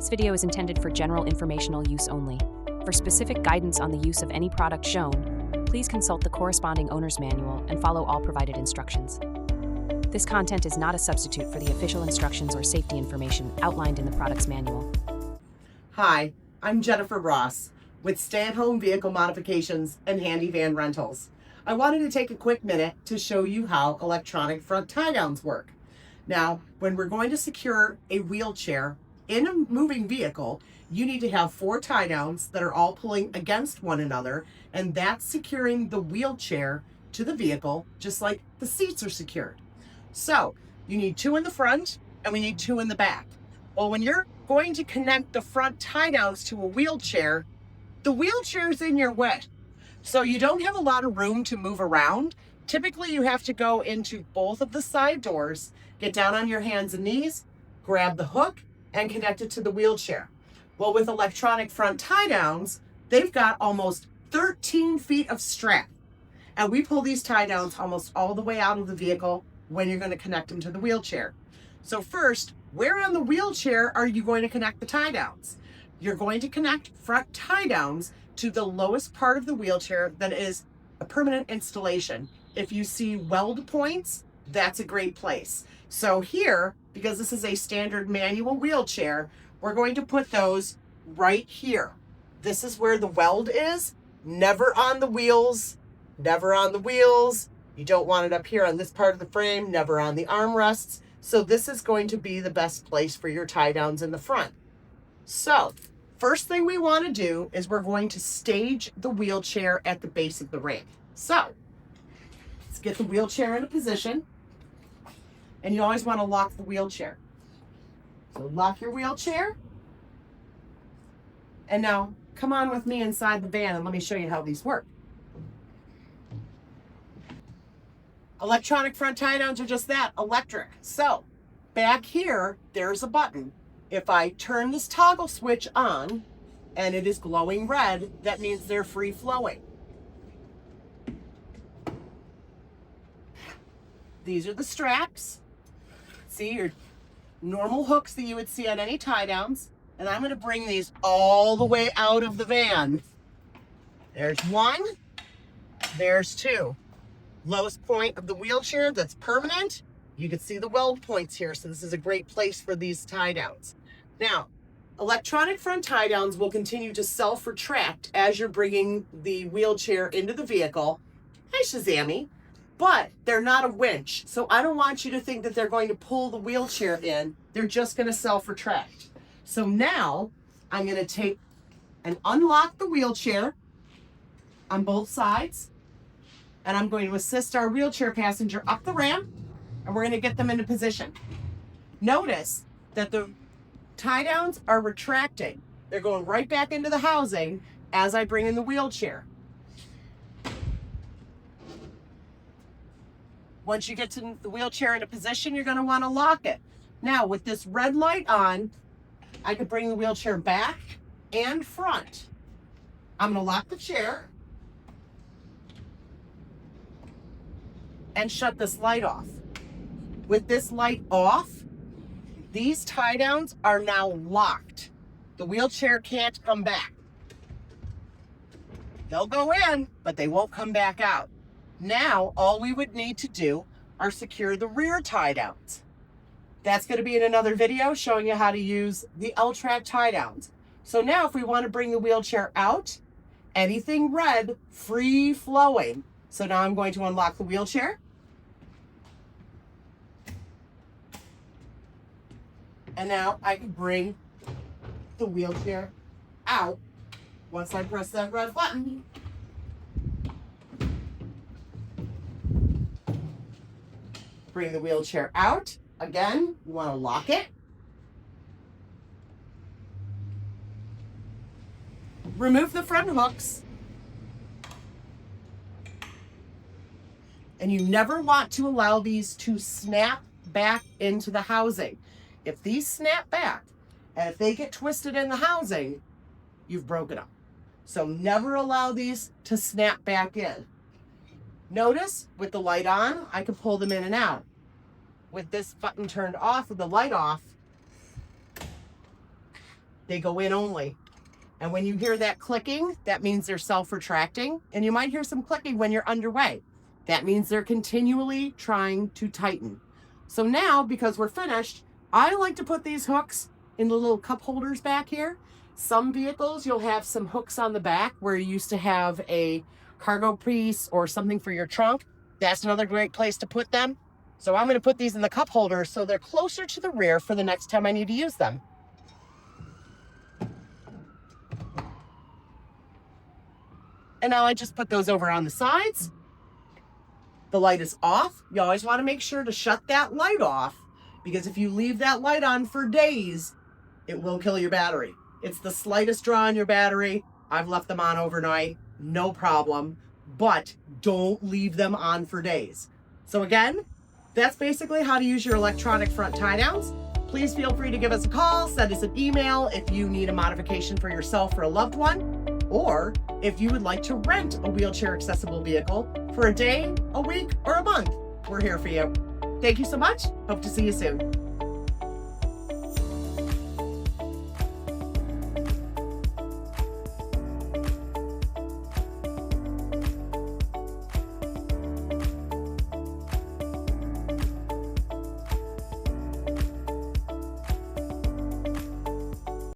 This video is intended for general informational use only. For specific guidance on the use of any product shown, please consult the corresponding owner's manual and follow all provided instructions. This content is not a substitute for the official instructions or safety information outlined in the product's manual. Hi, I'm Jennifer Ross with Stay-at-Home Vehicle Modifications and HandiVan Rentals. I wanted to take a quick minute to show you how electronic front tie-downs work. Now, when we're going to secure a wheelchair in a moving vehicle, you need to have 4 tie-downs that are all pulling against one another, and that's securing the wheelchair to the vehicle, just like the seats are secured. So, you need 2 in the front, and we need 2 in the back. Well, when you're going to connect the front tie-downs to a wheelchair, the wheelchair's in your way. So you don't have a lot of room to move around. Typically, you have to go into both of the side doors, get down on your hands and knees, grab the hook, and connect it to the wheelchair. Well, with electronic front tie-downs, they've got almost 13 feet of strap. And we pull these tie-downs almost all the way out of the vehicle when you're going to connect them to the wheelchair. So first, where on the wheelchair are you going to connect the tie-downs? You're going to connect front tie-downs to the lowest part of the wheelchair that is a permanent installation. If you see weld points, that's a great place. So here, because this is a standard manual wheelchair, we're going to put those right here. This is where the weld is, never on the wheels, never on the wheels. You don't want it up here on this part of the frame, never on the armrests. So this is going to be the best place for your tie-downs in the front. So, first thing we want to do is we're going to stage the wheelchair at the base of the ramp. So, let's get the wheelchair in a position. And you always want to lock the wheelchair. So lock your wheelchair. And now, come on with me inside the van and let me show you how these work. Electronic front tie-downs are just that, electric. So, back here, there's a button. If I turn this toggle switch on and it is glowing red, that means they're free flowing. These are the straps. See, your normal hooks that you would see on any tie-downs. And I'm going to bring these all the way out of the van. There's 1, there's 2. Lowest point of the wheelchair that's permanent. You can see the weld points here, so this is a great place for these tie-downs. Now, electronic front tie-downs will continue to self-retract as you're bringing the wheelchair into the vehicle. Hi, Shazammy. But they're not a winch, so I don't want you to think that they're going to pull the wheelchair in. They're just going to self-retract. So now, I'm going to take and unlock the wheelchair on both sides, and I'm going to assist our wheelchair passenger up the ramp, and we're going to get them into position. Notice that the tie-downs are retracting. They're going right back into the housing as I bring in the wheelchair. Once you get to the wheelchair in a position, you're going to want to lock it. Now, with this red light on, I could bring the wheelchair back and front. I'm going to lock the chair and shut this light off. With this light off, these tie-downs are now locked. The wheelchair can't come back. They'll go in, but they won't come back out. Now, all we would need to do are secure the rear tie-downs. That's going to be in another video showing you how to use the L-track tie-downs. So now if we want to bring the wheelchair out, anything red, free flowing. So now I'm going to unlock the wheelchair. And now I can bring the wheelchair out once I press that red button. Bring the wheelchair out. Again, you want to lock it. Remove the front hooks. And you never want to allow these to snap back into the housing. If these snap back, and if they get twisted in the housing, you've broken them. So never allow these to snap back in. Notice, with the light on, I can pull them in and out. With this button turned off with the light off, they go in only. And when you hear that clicking, that means they're self-retracting. And you might hear some clicking when you're underway. That means they're continually trying to tighten. So now, because we're finished, I like to put these hooks in the little cup holders back here. Some vehicles, you'll have some hooks on the back where you used to have a cargo piece or something for your trunk. That's another great place to put them. So I'm going to put these in the cup holders so they're closer to the rear for the next time I need to use them. And now I just put those over on the sides. The light is off. You always want to make sure to shut that light off, because if you leave that light on for days, it will kill your battery. It's the slightest draw on your battery. I've left them on overnight, no problem, but don't leave them on for days. So again, that's basically how to use your electronic front tie downs. Please feel free to give us a call, send us an email if you need a modification for yourself or a loved one, or if you would like to rent a wheelchair accessible vehicle for a day, a week, or a month. We're here for you. Thank you so much. Hope to see you soon.